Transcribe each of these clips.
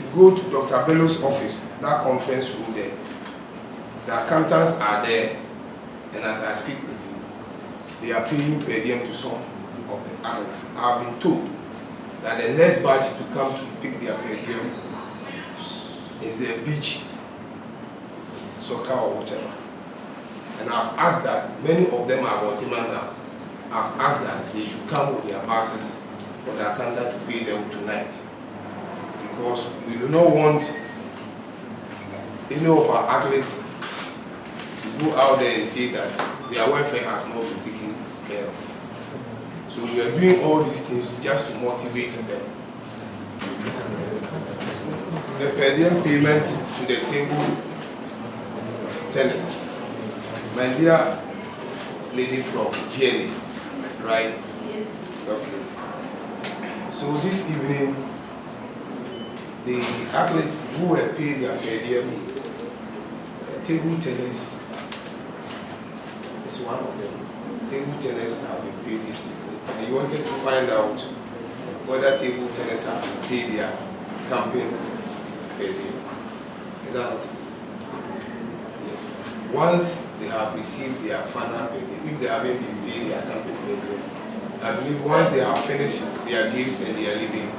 you go to Dr. Bello's office, that conference room there, the accountants are there, and as I speak with you, they are paying per diem to some of the athletes. I have been told that the next batch to come to pick their per diem is the beach, soccer or whatever. And I've asked that, many of them are Guatemala now. I've asked that they should come with their passes for the accountant to pay them tonight. Because we do not want any of our athletes to go out there and say that their welfare has not been taken care of. So we are doing all these things just to motivate them. The per diem payment to the table tennis. My dear lady from GNA, right? Yes. Okay. So this evening, the athletes who were paid their per diem, table tennis is one of them. Table tennis have been paid this evening. And you wanted to find out whether table tennis have been paid their campaign per diem. Is that not it? Yes. Once they have received their final per diem, if they haven't been paid their campaign per diem, I believe once they have finished their games and they are leaving,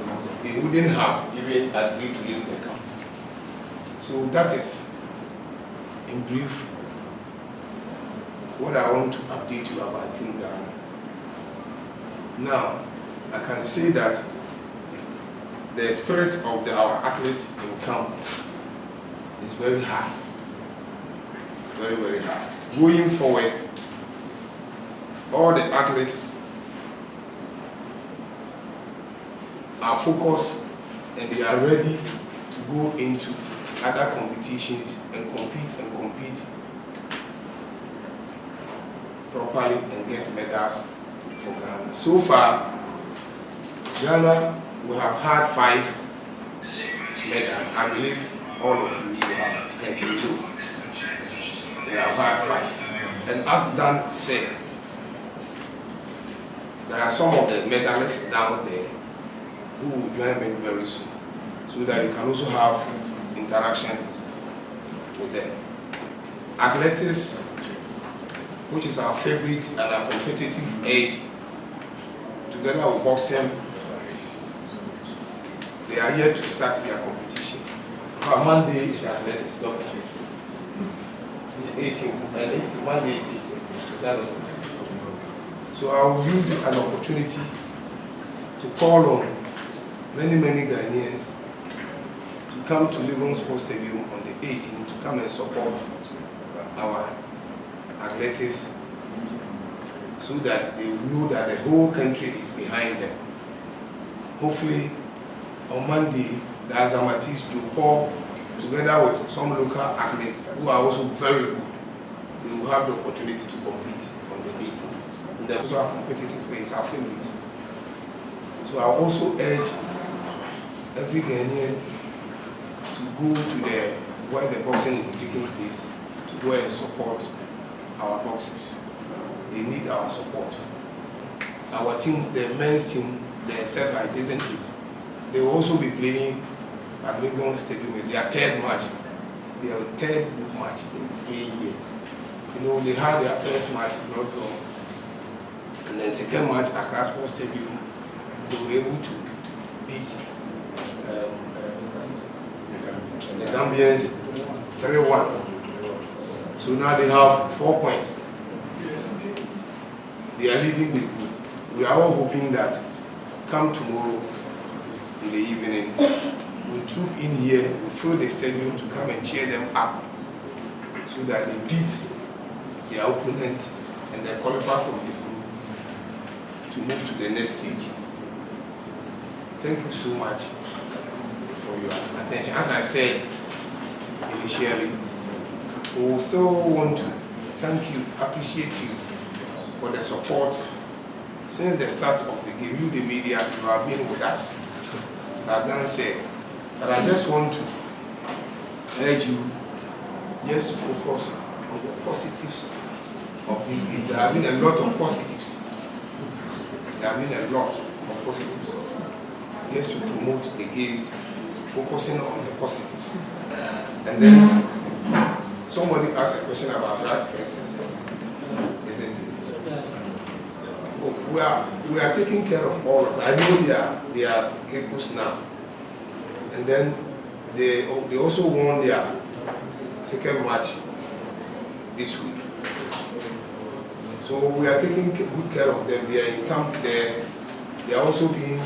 they wouldn't have even agreed to leave the camp. So that is, in brief, what I want to update you about Team Ghana. Now, I can say that the spirit of our athletes in camp is very high. Very, very high. Going forward, all the athletes are focused and they are ready to go into other competitions and compete properly and get medals for Ghana. So far, Ghana will have had 5 medals. I believe all of you will have heard it. They have had 5. And as Dan said, there are some of the medalists down there who will join me very soon, so that you can also have interaction with them. Athletics, which is our favorite and our competitive edge, together with boxing, they are here to start their competition. Our Monday is athletics, Dr. 18, and 18, Monday is 18. Is that not it? So I will use this as an opportunity to call on many Ghanaians to come to Legon Sports Stadium on the 18th to come and support our athletics, so that they will know that the whole country is behind them. Hopefully, on Monday, the Azamatis, Joe Paul, together with some local athletes who are also very good, they will have the opportunity to compete on the 18th. And they're also a competitive race, our favorite. So I also urge every Ghanaian to go to where the boxing will be taking place, to go and support our boxers. They need our support. Our team, the men's team, the satellite, isn't it? They will also be playing at Legon Stadium. Their 3rd match, their 3rd group match, they will be playing here. You know, they had their first match, blood draw, and then second match at Accra Sports Stadium. They were able to beat the Gambians 3-1. So now they have 4 points. They are leading the group. We are all hoping that come tomorrow in the evening, we troop in here, we fill the stadium to come and cheer them up, so that they beat their opponent and they qualify from the group to move to the next stage. Thank you so much for your attention. As I said initially, we still want to thank you, appreciate you for the support since the start of the game. You, the media, you have been with us. As Dan said, but I just want to urge you just to focus on the positives of this game. There have been a lot of positives. There have been a lot of positives. Just to promote the games focusing on the positives. And then somebody asked a question about Black Princess, isn't it? We are taking care of all of that. I know they are Campus now. And then they also won their second match this week. So we are taking good care of them. They are in camp there. They are also being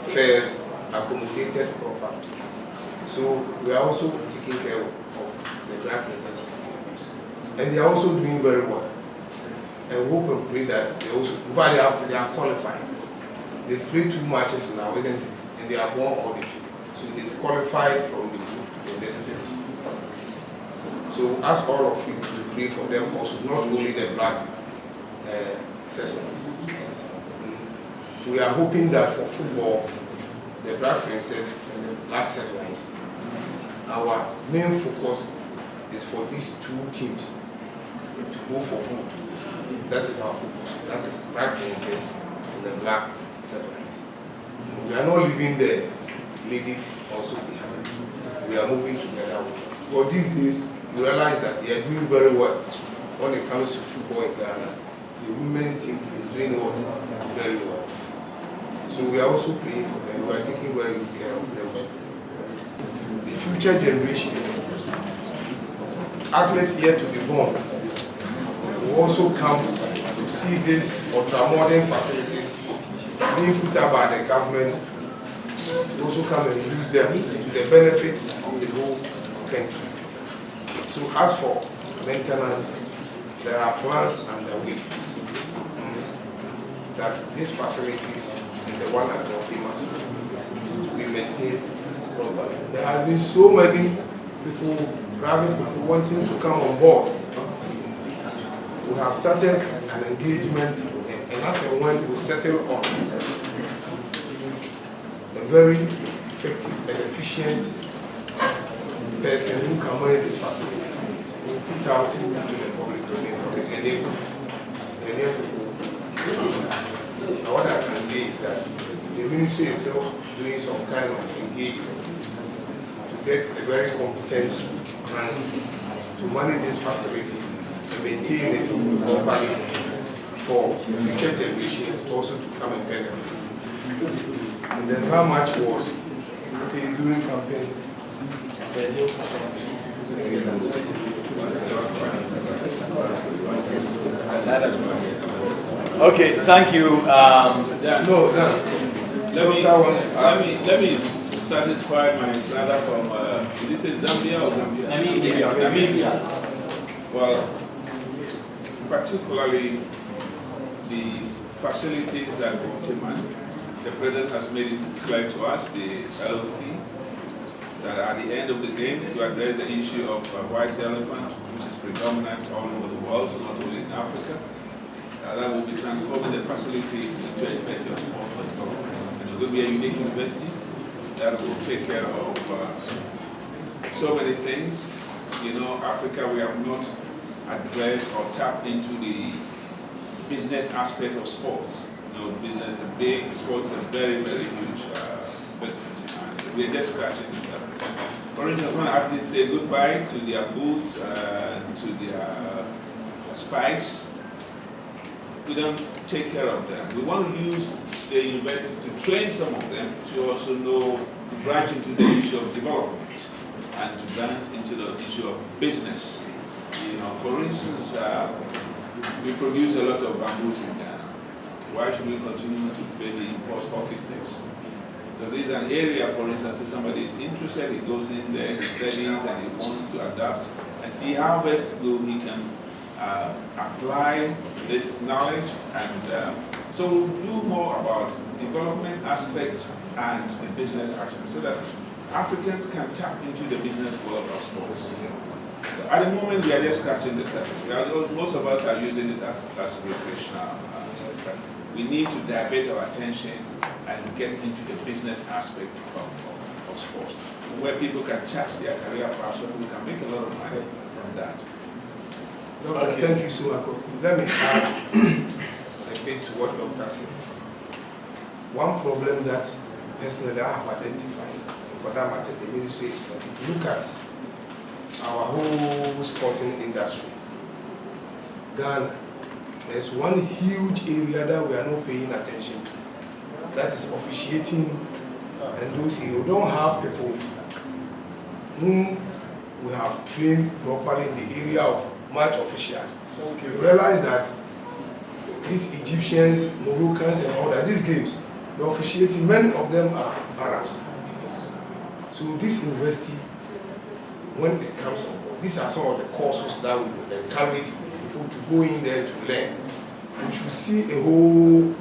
fed, accommodated properly. So we are also taking care of the Black Princess. And they are also doing very well. And we hope and pray that they also, in fact, they have qualified. They've played 2 matches now, isn't it? And they have won all the 2. So they've qualified from the group to the next stage. So ask all of you to pray for them also, not only the Black settlers. We are hoping that for football, the Black Princess and the Black settlers, our main focus is for these 2 teams to go for good. That is our focus. That is Black Princess and the Black settlers. We are not leaving the ladies also behind. We are moving together. But these days, we realize that they are doing very well when it comes to football in Ghana. The women's team is doing very well. So we are also praying for them. We are taking very good care of them too. The future generations, athletes yet to be born, will also come to see these ultra-modern facilities being put up by the government. They also come and use them to the benefit of the whole country. So as for maintenance, there are plans underway that these facilities and the one at Baltimore will be maintained properly. There have been so many people, private people, wanting to come on board. We have started an engagement, and as and when we settle on a very effective and efficient person who can manage this facility, we will put out into the public domain for the enable people. Now what I can say is that the ministry is still doing some kind of engagement to get a very competent hands to manage this facility and maintain it properly for future generations also to come and benefit. And then how much was paid during campaign? Okay, thank you. Let me satisfy my brother from, is it Zambia or Zambia? Namibia. Well, particularly the facilities at Baltimore, the President has made it clear to us, the LOC, that at the end of the games to address the issue of white elephant, which is predominant all over the world, so not only in Africa, that will be transforming the facilities into a university of sport for the government. It's going to be a unique university that will take care of so many things. You know, Africa, we have not addressed or tapped into the business aspect of sports. You know, business is big, sports is a very, very huge business. And we're just scratching the surface. For instance, when athletes say goodbye to their boots, to their spikes, we don't take care of them. We want to use the university to train some of them to also know, to branch into the issue of development and to branch into the issue of business. You know, for instance, we produce a lot of bamboos in Ghana. Why should we continue to maybe import hockey sticks? So this is an area, for instance, if somebody is interested, he goes in there, he studies, and he wants to adapt and see how best he can apply this knowledge. And so we'll do more about development aspect and the business aspect so that Africans can tap into the business world of sports. So at the moment, we are just scratching the surface. Most of us are using it as recreational. We need to divert our attention and get into the business aspect of sports, where people can chart their career path, so we can make a lot of money from that. Doctor, thank you so much. Let me add a bit to what Doctor said. One problem that personally I have identified, for that matter, the ministry, is that if you look at our whole sporting industry, Ghana, there's one huge area that we are not paying attention to. That is officiating, and those you don't have people whom we have trained properly in the area of match officials. You realize that these Egyptians, Moroccans, and all that, these games, the officiating, many of them are Arabs. So this university, when it comes on board, these are some of the courses that we encourage people to go in there to learn. We should see a whole